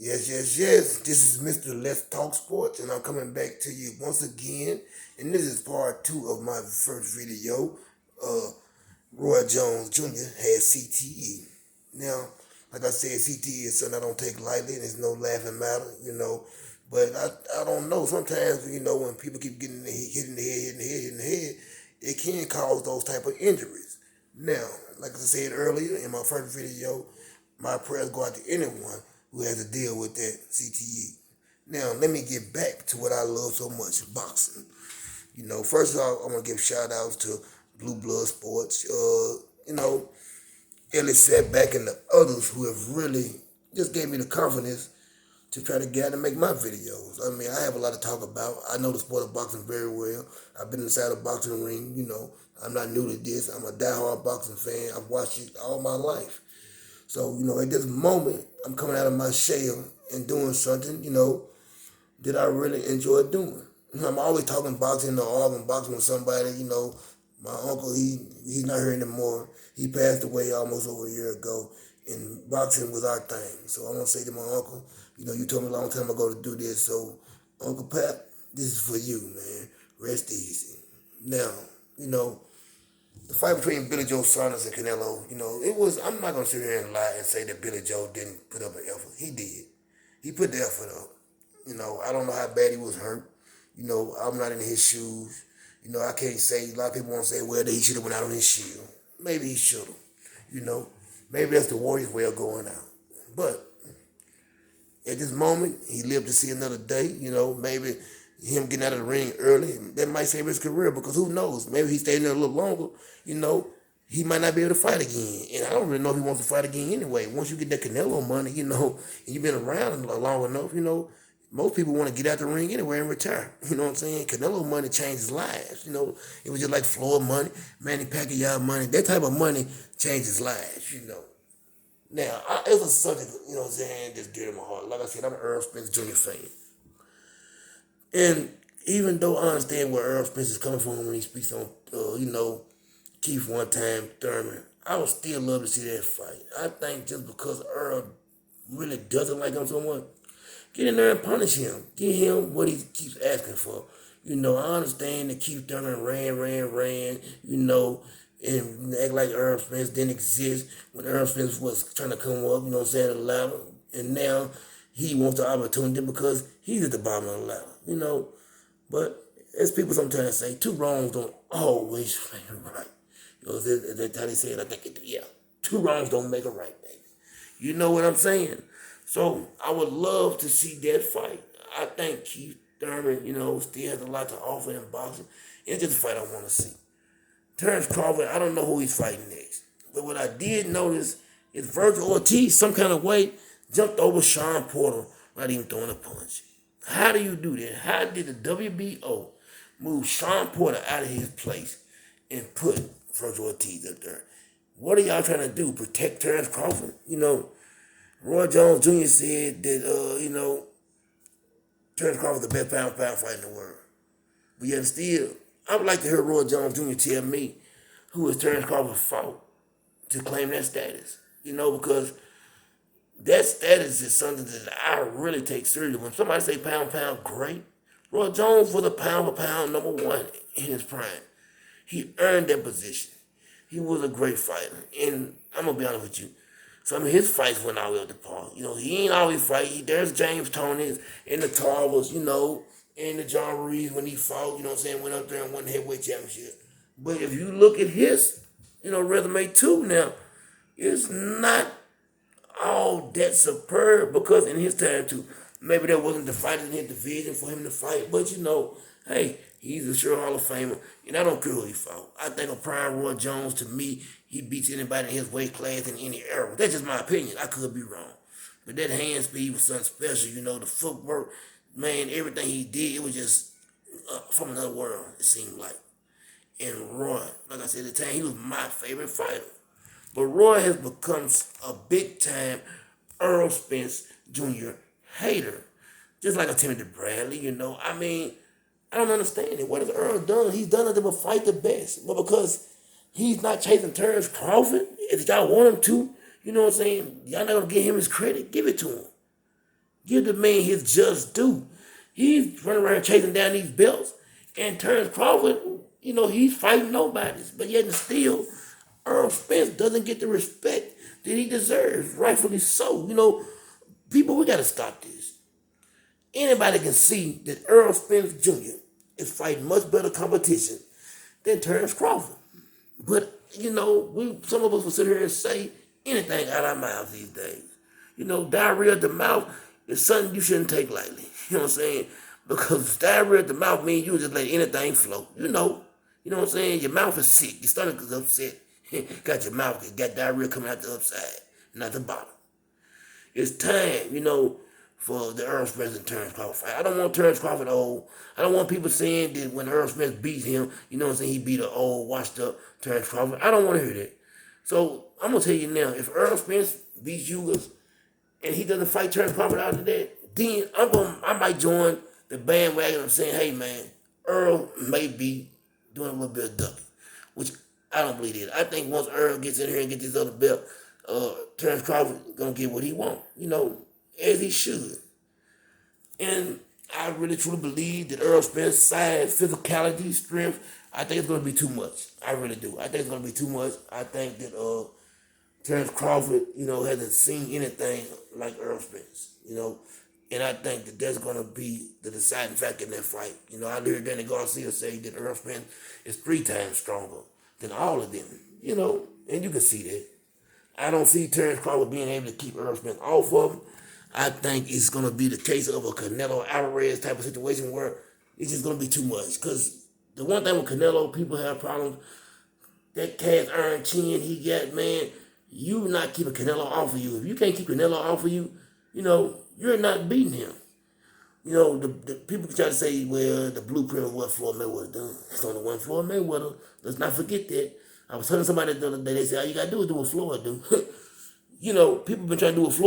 Yes. This is Mr. Let's Talk Sports, and I'm coming back to you once again. And this is part two of my first video. Uh, Roy Jones Jr. had CTE. Now, like I said, CTE is something I don't take lightly, and it's no laughing matter. But I don't know. Sometimes, when people keep getting hit in the head, hitting the head, it can cause those type of injuries. Now, like I said earlier in my first video, my prayers go out to anyone who has to deal with that CTE. Now, let me get back to what I love so much, boxing. First of all, I want to give shout outs to Blue Blood Sports, Ellie Setback and the others who have really just gave me the confidence to try to get out and make my videos. I mean, I have a lot to talk about. I know the sport of boxing very well. I've been inside a boxing ring. I'm not new to this. I'm a diehard boxing fan. I've watched it all my life. So, at this moment, I'm coming out of my shell and doing something, that I really enjoy doing. I'm always talking boxing or arguing boxing with somebody. My uncle, he's not here anymore. He passed away almost over a year ago, and boxing was our thing. So I want to say to my uncle, you told me a long time ago to do this. So, Uncle Pat, this is for you, man. Rest easy. Now, the fight between Billy Joe Saunders and Canelo, I'm not going to sit here and lie and say that Billy Joe didn't put up an effort. He did. He put the effort up. I don't know how bad he was hurt. I'm not in his shoes. I can't say, a lot of people want to say, well, that he should have went out on his shield. Maybe he should have. Maybe that's the Warriors' way of going out. But at this moment, he lived to see another day. Maybe him getting out of the ring early, that might save his career, because who knows? Maybe he stayed there a little longer, he might not be able to fight again. And I don't really know if he wants to fight again anyway. Once you get that Canelo money, and you've been around long enough, most people want to get out the ring anyway and retire. You know what I'm saying? Canelo money changes lives. It was just like Floyd money, Manny Pacquiao money. That type of money changes lives. Now, it was a subject, that's dear to my heart. Like I said, I'm an Earl Spence Jr. fan. And even though I understand where Earl Spence is coming from when he speaks on, Keith one time, Thurman, I would still love to see that fight. I think just because Earl really doesn't like him so much, get in there and punish him. Give him what he keeps asking for. I understand that Keith Thurman ran, and act like Earl Spence didn't exist when Earl Spence was trying to come up, the ladder. And now he wants the opportunity because he's at the bottom of the ladder, But as people sometimes say, two wrongs don't always make a right. That's how they say it. I think, yeah, two wrongs don't make a right, baby. You know what I'm saying? So I would love to see that fight. I think Keith Thurman, still has a lot to offer in boxing. It's just a fight I want to see. Terrence Crawford, I don't know who he's fighting next. But what I did notice is Virgil Ortiz, some kind of way, jumped over Sean Porter without even throwing a punch. How do you do that? How did the WBO move Sean Porter out of his place and put Virgil Ortiz up there? What are y'all trying to do? Protect Terrence Crawford? Roy Jones Jr. said that, Terrence Crawford is the best pound for pound fighter in the world. But yet still, I would like to hear Roy Jones Jr. tell me who is Terrence Crawford fought to claim that status. Because that status is something that I really take seriously. When somebody say pound for pound great, Roy Jones was a pound for pound number one in his prime. He earned that position. He was a great fighter. And I'm going to be honest with you, some of his fights went all the way up the park. He ain't always fight. There's James Toney and the Tarvers, and the John Ruiz when he fought, went up there and won the heavyweight championship. But if you look at his, resume too now, it's not all that superb, because in his time too, maybe there wasn't the fighters in his division for him to fight. But hey, he's a sure Hall of Famer, and I don't care who he fought. I think a prime Roy Jones, to me, he beats anybody in his weight class in any era. That's just my opinion. I could be wrong. But that hand speed was something special, the footwork, man, everything he did, it was just from another world, it seemed like. And Roy, like I said at the time, he was my favorite fighter. But Roy has become a big-time Earl Spence Jr. hater. Just like a Timothy Bradley, I mean, I don't understand it. What has Earl done? He's done nothing but fight the best. But because he's not chasing Terrence Crawford, if y'all want him to, you know what I'm saying? Y'all not going to give him his credit. Give it to him. Give the man his just due. He's running around chasing down these belts, and Terrence Crawford, he's fighting nobodies. But yet and still, Earl Spence doesn't get the respect that he deserves, rightfully so. People, we gotta stop this. Anybody can see that Earl Spence Jr. is fighting much better competition than Terrence Crawford. But, some of us will sit here and say anything out of our mouths these days. Diarrhea at the mouth is something you shouldn't take lightly. You know what I'm saying? Because diarrhea at the mouth means you just let anything flow. You know what I'm saying? Your mouth is sick. Your stomach is upset. Got your mouth, got diarrhea coming out the upside, not the bottom. It's time, for the Earl Spence and Terrence Crawford fight. I don't want Terrence Crawford old. I don't want people saying that when Earl Spence beat him, he beat an old, washed up Terrence Crawford. I don't want to hear that. So I'm gonna tell you now, if Earl Spence beats Ugas and he doesn't fight Terrence Crawford after that, then I might join the bandwagon of saying, hey man, Earl may be doing a little bit of ducking, which I don't believe it. I think once Earl gets in here and gets this other belt, Terrence Crawford gonna get what he wants, as he should. And I really truly believe that Earl Spence size, physicality, strength, I think it's gonna be too much. I really do. I think it's gonna be too much. I think that Terrence Crawford, hasn't seen anything like Earl Spence, and I think that that's going to be the deciding factor in that fight. I heard Danny Garcia say that Earl Spence is 3 times stronger than all of them, and you can see that. I don't see Terrence Crawford being able to keep Earl Spence off of him. I think it's going to be the case of a Canelo Alvarez type of situation where it's just going to be too much. Because the one thing with Canelo, people have problems. That cast iron chin he got, man, you not keeping Canelo off of you. If you can't keep Canelo off of you, you're not beating him. The people try to say, well, the blueprint of what Floyd Mayweather done. It's only one Floyd Mayweather. Let's not forget that. I was telling somebody the other day, they said, all you got to do is do what Floyd do. People been trying to do what Floyd